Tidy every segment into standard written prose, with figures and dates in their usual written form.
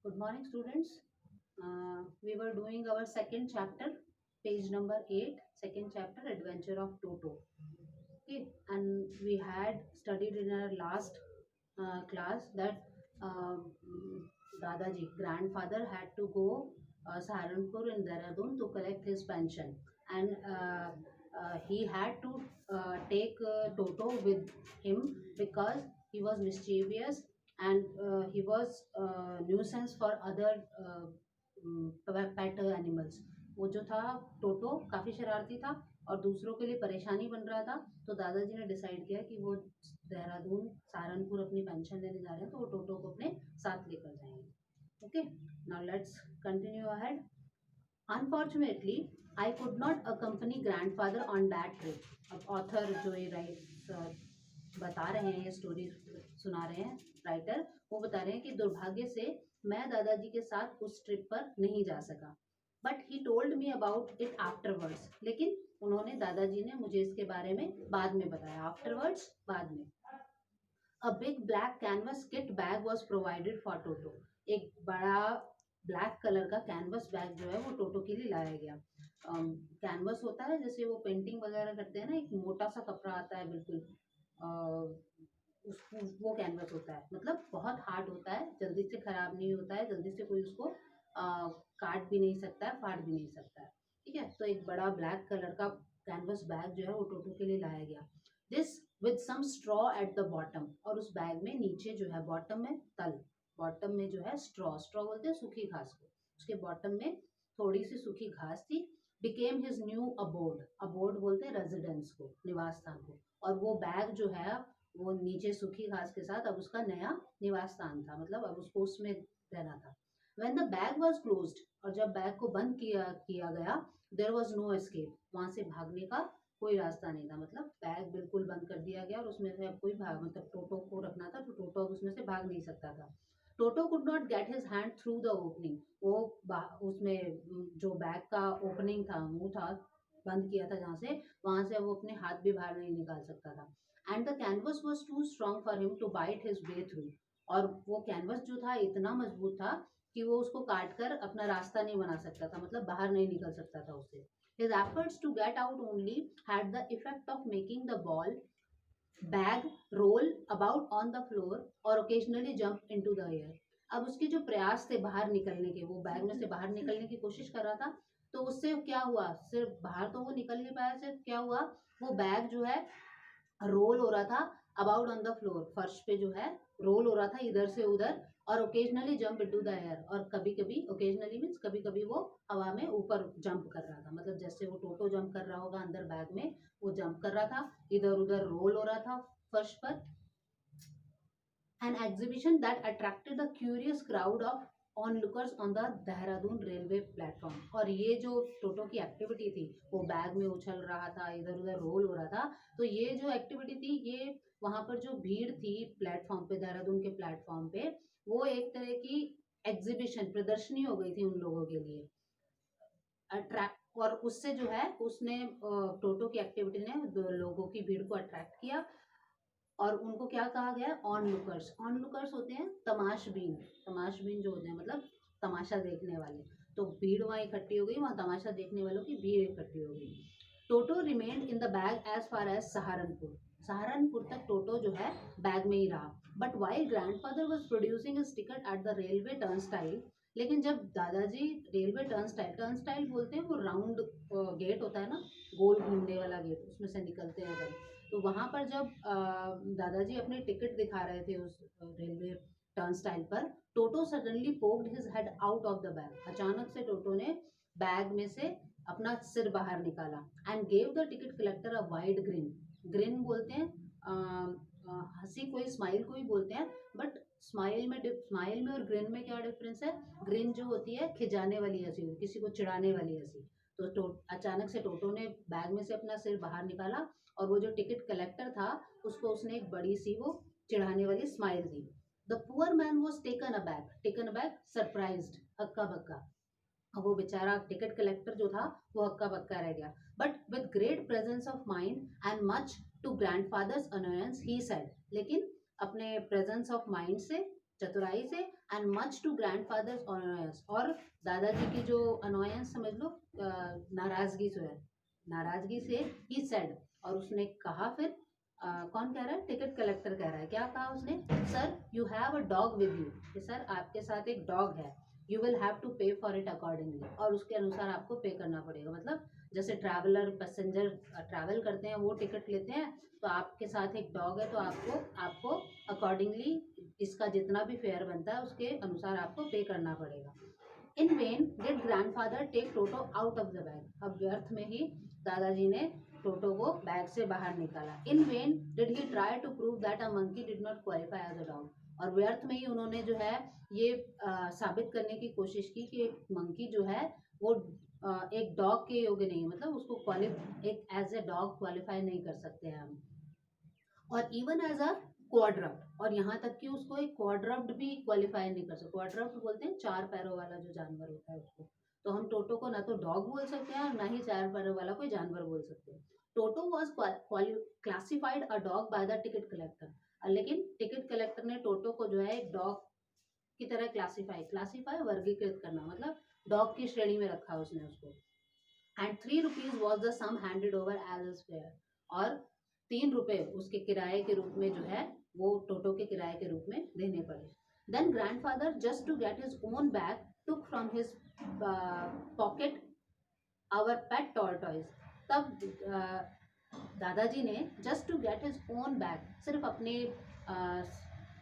Good morning, students. We were doing our second chapter, page number 8, second chapter, Adventure of Toto. Okay, and we had studied in our last class that um, Dadaji, grandfather, had to go Saharanpur in Dehradun to collect his pension, and he had to take Toto with him because he was mischievous and he was nuisance for other pet animals. वो जो था टोटो काफी शरारती था और दूसरों के लिए परेशानी बन रहा था, तो दादाजी ने डिसाइड किया कि वो देहरादून सहारनपुर अपनी पेंशन लेने जा रहे हैं, तो वो टोटो को अपने साथ लेकर जाएंगे. Okay, now let's continue ahead. Unfortunately I could not accompany grandfather on that trip. अब ऑथर जो ये बता रहे हैं, ये स्टोरी सुना रहे हैं राइटर, वो बता रहे हैं कि दुर्भाग्य से मैं दादाजी के साथ उस ट्रिप पर नहीं जा सका. But he told me about it afterwards. लेकिन उन्होंने दादाजी ने मुझे इसके बारे में बाद में बताया. आफ्टरवर्ड्स, बाद में. A big black canvas kit bag was provided for Toto. एक बड़ा ब्लैक कलर का कैनवस बैग जो है वो टोटो के लिए लाया गया. कैनवस होता है जैसे वो पेंटिंग वगैरह करते हैं ना, एक मोटा सा कपड़ा आता है बिल्कुल, वो कैनवस होता है. मतलब बहुत हार्ड होता है, जल्दी से खराब नहीं होता है, जल्दी से कोई उसको काट भी नहीं सकता है, फाड़ भी नहीं सकता है. ठीक है, तो एक बड़ा ब्लैक कलर का कैनवस बैग जो है वो टोटो के लिए लाया गया. This with some straw at the bottom. और उस बैग में नीचे जो है, बॉटम में तल, बॉटम में जो है स्ट्रॉ, स्ट्रॉ बोलते हैं सूखी घास को, उसके बॉटम में थोड़ी सी सूखी घास थी. Became his new abode. Abode बोलते हैं रेजिडेंस को, निवास स्थान को. और वो बैग जो है वो नीचे सूखी घास के साथ अब उसका नया निवास स्थान था, मतलब अब उसको उसमें रहना था. When the bag was closed, और जब बैग को बंद किया गया, there was no escape. वहां से भागने का कोई रास्ता नहीं था. मतलब बैग बिल्कुल बंद कर दिया गया और उसमें से अब कोई भाग, मतलब टोटो को रखना था, तो टोटो उसमें से भाग नहीं सकता था. Toto could not get his hand through the opening. वो उसमें जो बैग का ओपनिंग था, मुंह था, बंद किया था जहाँ से, वहां से वो अपने हाथ भी बाहर नहीं निकाल सकता था. And the canvas was too strong for him to bite his way through. और वो कैनवस जो था इतना मजबूत था कि वो उसको काट कर अपना रास्ता नहीं बना सकता था, मतलब बाहर नहीं निकल सकता था उससे. His efforts to get out only had the effect of making the bag roll about on the floor or occasionally jump into the air. अब उसके जो प्रयास थे बाहर निकलने के, वो बैग में से बाहर निकलने की कोशिश कर रहा था, तो उससे क्या हुआ, सिर्फ बाहर तो वो निकल नहीं पाया, सिर्फ क्या हुआ, वो बैग जो है रोल हो रहा था अबाउट ऑन द फ्लोर, फर्श पे जो है रोल हो रहा था इधर से उधर. और occasionally jump into the air. और कभी कभी, ओकेजनली मीन्स कभी कभी, वो हवा में ऊपर जंप कर रहा था. मतलब जैसे वो टोटो जंप कर रहा होगा अंदर बैग में, वो जंप कर रहा था, इधर उधर रोल हो रहा था फर्श पर. An exhibition that attracted a curious crowd of onlookers on the Dehradun railway platform. और ये जो टोटो की एक्टिविटी थी, वो बैग में उछल रहा था, इधर उधर रोल हो रहा था, तो ये जो एक्टिविटी थी, ये वहां पर जो भीड़ थी प्लेटफॉर्म पे, देहरादून के प्लेटफॉर्म पे, वो एक तरह की एग्जीबिशन, प्रदर्शनी हो गई थी उन लोगों के लिए. अट्रैक्ट, और उससे जो है उसने टोटो की एक्टिविटी ने लोगों की भीड़ को अट्रैक्ट किया. और उनको क्या कहा गया, ऑन लुकर्स. ऑन लुकर्स होते हैं तमाशबीन. तमाशबीन जो होते हैं मतलब तमाशा देखने वाले. तो भीड़ वहां इकट्ठी हो गई, वहां तमाशा देखने वालों की भीड़ इकट्ठी हो गई. Toto remained in the bag as far as Saharanpur. Saharanpur तक टोटो जो है बैग में ही रहा. But while grandfather was producing his ticket at the railway turnstile. लेकिन जब दादाजी रेलवे टर्नस्टाइल, टर्नस्टाइल बोलते हैं वो राउंड गेट होता है ना, गोल घूमने वाला गेट, उसमें से निकलते हैं जब, तो वहां पर जब दादाजी अपने टिकट दिखा रहे थे उस रेलवे टर्नस्टाइल पर, Toto suddenly poked his head out of the bag. अचानक से टोटो ने बैग में से अपना सिर बाहर निकाला. And gave the ticket collector a wide green. Green बोलते हैं हंसी को ही, स्माइल को ही बोलते हैं, बट स्माइल में और ग्रिन में क्या डिफरेंस है. ग्रिन जो होती है खिजाने वाली हंसी, किसी को चिढ़ाने वाली हंसी. तो अचानक से टोटो ने बैग में से अपना सिर बाहर निकाला और वो जो टिकट कलेक्टर था उसको उसने एक बड़ी सी वो चिढ़ाने वाली स्माइल दी. The poor man was taken aback, surprised, हक्का बक्का. अब वो बेचारा टिकट कलेक्टर जो था वो हक्का बक्का रह गया. But with great presence of mind and much to grandfather's annoyance he said. लेकिन अपने प्रेजेंस ऑफ माइंड से चतुराई से, and much to grandfather's annoyance, और दादाजी की जो अनोयंस समझ लो, नाराजगी से है, नाराजगी से ही सेड, और उसने कहा फिर, कौन कह रहा है, टिकट कलेक्टर कह रहा है, क्या कहा उसने, sir you have a dog with you, कि सर आपके साथ एक डॉग है, यू विल हैव टू पे फॉर इट अकॉर्डिंगली, और उसके अनुसार आपको पे करना पड़ेगा। मतलब जैसे ट्रैवलर पैसेंजर ट्रैवल करते हैं वो टिकट लेते हैं, तो आपके साथ एक डॉग है तो आपको आपको अकॉर्डिंगली इसका जितना भी फेयर बनता है उसके अनुसार आपको पे करना पड़ेगा। In vain did grandfather take Toto out of the bag, अब व्यर्थ में ही दादाजी ने टोटो को बैग से बाहर निकाला। In vain did he try to prove that a monkey did not qualify as a dog, और व्यर्थ में ही उन्होंने जो है ये साबित करने की कोशिश की कि एक मंकी जो है वो एक डॉग के योग्य नहीं, मतलब उसको एक एज ए डॉग क्वालिफाई नहीं कर सकते हैं हम, और इवन एज अ क्वाड्रप्ट, और यहाँ तक कि उसको एक क्वाड्रप्ट भी क्वालिफाई नहीं कर सकते। क्वाड्रप्ट बोलते हैं चार पैरों वाला जो जानवर होता है उसको, तो हम टोटो को ना तो डॉग बोल सकते हैं और ना ही चार पैरों वाला कोई जानवर बोल सकते हैं। Toto was classified a dog by the ticket collector, लेकिन टिकट कलेक्टर ने टोटो को जो है एक डॉग की तरह क्लासिफाई वर्गीकृत करना, मतलब डॉग की श्रेणी में रखा उसने उसको। And 3 rupees was the sum handed over as fare, और 3 रुपए उसके किराए के रूप में जो है वो टोटो के किराए के रूप में देने पड़े। Then grandfather just to get his own bag took from his pocket our pet tortoise, तब दादाजी ने just to get his own bag, सिर्फ अपने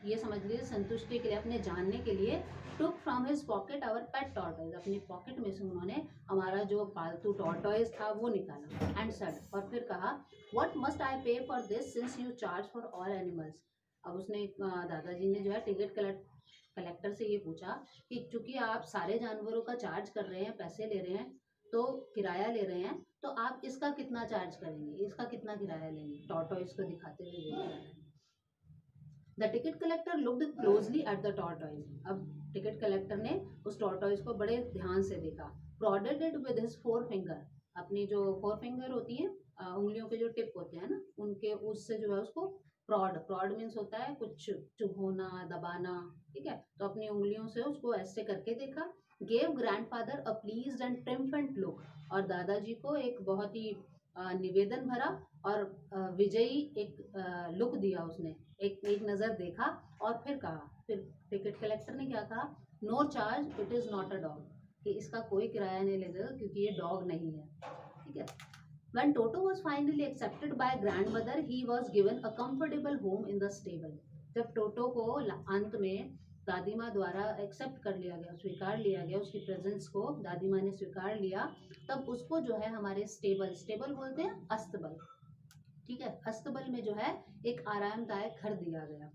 ये समझ लीजिए संतुष्टि के लिए, अपने जानने के लिए, took from his pocket our pet tortoise, अपनी पॉकेट में से उन्होंने हमारा जो पालतू टॉर्टॉइज था वो निकाला। एंड सेड, और फिर कहा, व्हाट मस्ट आई पे for this since you charge for all animals, अब उसने दादाजी ने जो है टिकट कलेक्टर से ये पूछा कि चूंकि आप सारे जानवरों का चार्ज कर रहे हैं, पैसे ले रहे हैं, तो किराया ले रहे हैं, तो आप इसका कितना चार्ज करेंगे, इसका कितना किराया लेंगे, टॉर्टॉइज को दिखाते हुए बोल रहा है। The ticket collector looked closely at the tortoise, अब टिकट कलेक्टर ने उस टॉर्टॉइज को बड़े ध्यान से देखा। Prodded it with his 4 finger, अपनी जो 4 फिंगर होती हैं, उंगलियों के जो टिप होते हैं ना, उनके उससे जो है उसको प्रॉड मीन्स होता है कुछ चुभोना, दबाना, ठीक है, तो अपनी उंगलियों से उसको ऐसे करके देखा। Gave grandfather a pleased and triumphant look, और दादाजी को एक बहुत ही निवेदन भरा और विजयी एक लुक दिया उसने, एक नज़र देखा, और फिर कहा, फिर टिकट कलेक्टर ने क्या कहा, no charge, it is not a dog, कि इसका कोई किराया नहीं लेगा क्योंकि ये डॉग नहीं है, ठीक है। When Toto was finally accepted by grandmother, he was given a comfortable home in the stable. जब टोटो को अंत में दादी माँ द्वारा एक्सेप्ट कर लिया गया, स्वीकार लिया गया, उसकी प्रेजेंस को दादी माँ ने स्वीकार लिया, तब उसको जो है हमारे स्टेबल बोलते हैं अस्तबल, ठीक है, अस्तबल में जो है एक आरामदायक घर दिया गया।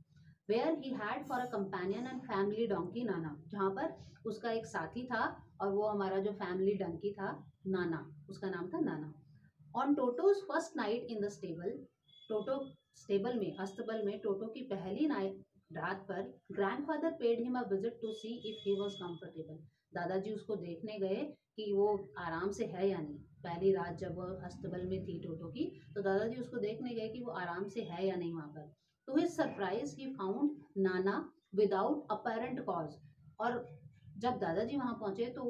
Where he had for a companion and family donkey Nana, जहाँ पर उसका एक साथी था और वो हमारा जो फैमिली डंकी था नाना, उसका नाम था Nana. On Toto's first night in the stable, Toto stable में, अस्तबल में टोटो की पहली नाइट रात पर, grandfather paid him a visit to see if he was comfortable, दादाजी उसको देखने गए कि वो आराम से है या नहीं। पहली रात जब वो अस्तबल में थी टोटो की, तो दादाजी उसको देखने गए कि वो आराम से है या नहीं वहाँ पर। तो his surprise he found Nana without apparent cause, और जब दादाजी वहाँ पहुँचे तो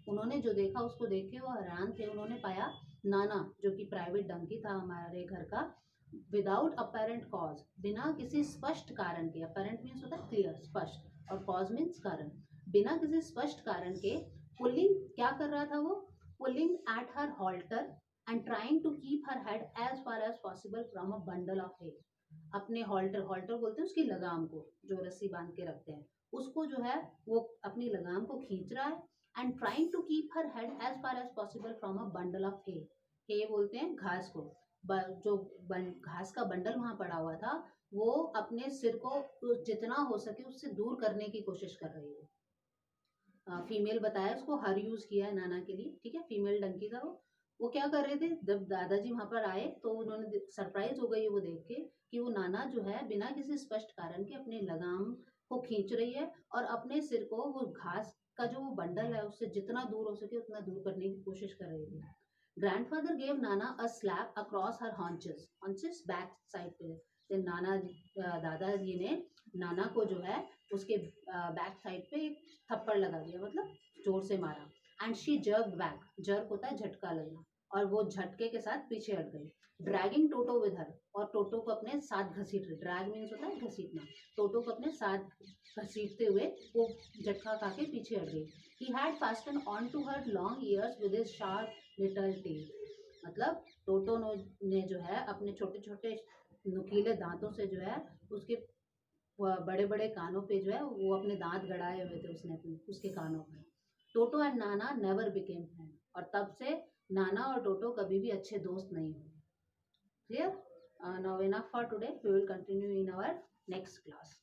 उन्होंने जो देखा उसको देख के वो हैरान थे। उन्होंने पाया नाना, जो कि प्राइवेट डंकी था हमारे घर का, विदाउट अपेरेंट कॉज, बिना किसी स्पष्ट कारण के, अपेरेंट मीन्स होता है क्लियर, स्पष्ट, और कॉज मीन्स कारण, बिना किसी स्पष्ट कारण के पुलिंग, क्या कर रहा था वो, pulling at her halter and trying to keep her head as far as possible from a bundle of hay, अपने हॉल्टर बोलते हैं उसकी लगाम को, जो रस्सी बांध के रखते हैं उसको, जो है वो अपनी लगाम को खींच रहा है। And trying to keep her head as far as possible from a bundle of hay, ये बोलते हैं घास को, जो घास का बंडल वहां पड़ा हुआ था, वो अपने सिर को जितना हो सके उससे दूर करने की कोशिश कर रही है। फीमेल बताया, उसको हर यूज किया है नाना के लिए, ठीक है, फीमेल डंकी था वो क्या कर रहे थे, जब दादाजी वहां पर आए तो उन्होंने सरप्राइज हो गई वो देख के कि वो नाना जो है बिना किसी स्पष्ट कारण के अपने लगाम को खींच रही है और अपने सिर को वो घास का जो वो बंडल है उससे जितना दूर हो सके उतना दूर करने की कोशिश कर रही थी। Grandfather gave Nana a slap across her haunches back side पे, नाना दादाजी ने नाना को जो है उसके बैक साइड पे एक थप्पड़ लगा दिया, मतलब जोर से मारा। And she jerk back, jerk होता है झटका लगना, और वो झटके के साथ पीछे हट गई। ड्रैगिंग टोटो विद हर, और टोटो को अपने साथ घसीट रही, ड्रैग मीन्स होता है घसीटना, टोटो को अपने साथ घसीटते हुए वो झटका खा के पीछे हट गई। He had fasten on to her long ears with his sharp little tail, मतलब टोटो ने जो है अपने छोटे छोटे नुकीले दांतों से जो है उसके बड़े बड़े कानों पे जो है वो अपने दांत गड़ाए हुए थे उसने अपने उसके कानों पे। टोटो and Nana never became friend, और तब से नाना और टोटो कभी भी अच्छे दोस्त नहीं हुए। Clear? Now enough for today, we will continue in our next class.